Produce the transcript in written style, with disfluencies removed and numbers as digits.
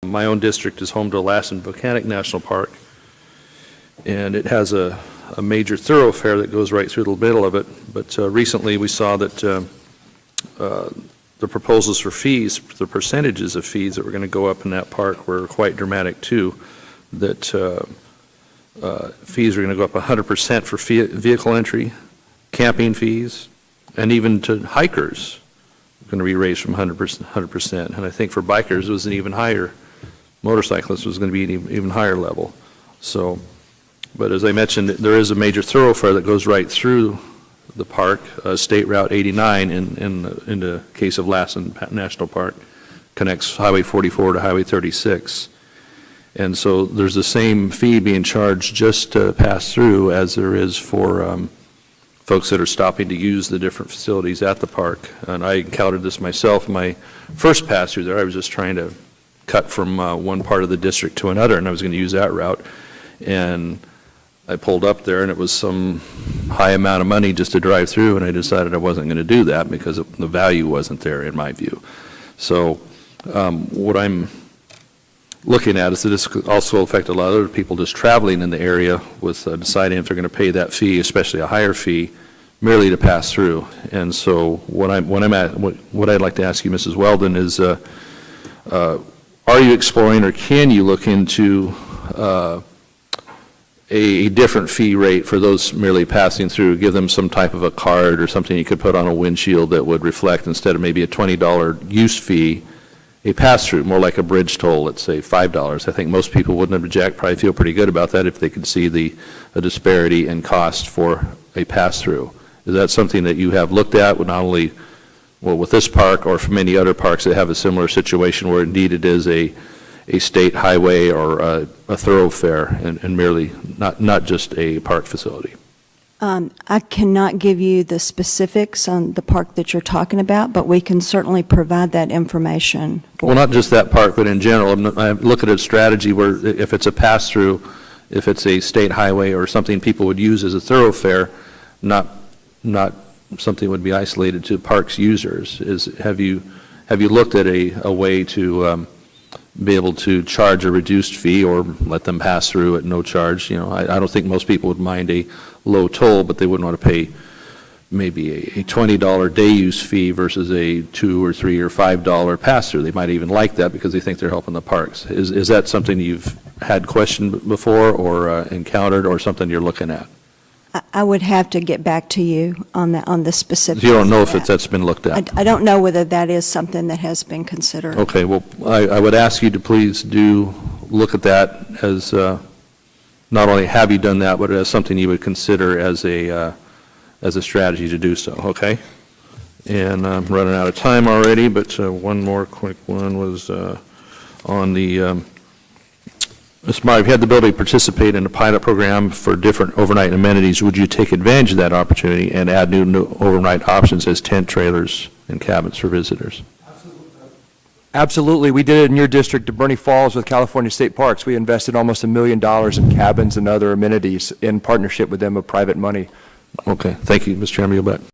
My own district is home to Lassen Volcanic National Park, and it has a major thoroughfare that goes right through the middle of it. But recently we saw that the proposals for fees, the percentages of fees that were going to go up in that park were quite dramatic too. That fees are going to go up 100% for vehicle entry, camping fees, and even to hikers going to be raised from 100%. And I think for bikers it was an even higher. Motorcyclists was going to be an even higher level. So, but as I mentioned, there is a major thoroughfare that goes right through the park, State Route 89 in the case of Lassen National Park, connects Highway 44 to Highway 36. And so there's the same fee being charged just to pass through as there is for folks that are stopping to use the different facilities at the park. And I encountered this myself. My first pass through there, I was just trying to cut from one part of the district to another, and I was going to use that route. And I pulled up there, and it was some high amount of money just to drive through, and I decided I wasn't going to do that because the value wasn't there in my view. So what I'm looking at is that this could also affect a lot of other people just traveling in the area with deciding if they're going to pay that fee, especially a higher fee, merely to pass through. And so what I'd like to ask you, Mrs. Weldon, is are you exploring or can you look into a different fee rate for those merely passing through, give them some type of a card or something you could put on a windshield that would reflect, instead of maybe a $20 use fee, a pass-through, more like a bridge toll, let's say $5. I think most people wouldn't object, probably feel pretty good about that if they could see a disparity in cost for a pass-through. Is that something that you have looked at, with not only with this park or for many other parks that have a similar situation where indeed it is a state highway or a thoroughfare and merely not just a park facility? I cannot give you the specifics on the park that you're talking about, but we can certainly provide that information. Well, not just that park, but in general. I look at a strategy where if it's a pass-through, if it's a state highway or something people would use as a thoroughfare, not something would be isolated to parks users. Have you looked at a way to be able to charge a reduced fee or let them pass through at no charge? You know, I don't think most people would mind a low toll, but they wouldn't want to pay maybe a $20 day use fee versus a $2 or $3 or $5 pass through. They might even like that because they think they're helping the parks. Is that something you've had questioned before or encountered, or something you're looking at? I would have to get back to you on the specifics. You don't know if that's been looked at? I don't know whether that is something that has been considered. Okay, well, I would ask you to please do look at that as not only have you done that, but as something you would consider as a strategy to do so, okay? And I'm running out of time already, but one more quick one was on the Ms. Meyer, if you had the ability to participate in a pilot program for different overnight amenities, would you take advantage of that opportunity and add new overnight options as tent trailers and cabins for visitors? Absolutely. We did it in your district of Bernie Falls with California State Parks. We invested almost $1 million in cabins and other amenities in partnership with them with private money. Okay. Thank you, Mr. Chairman. You'll bet.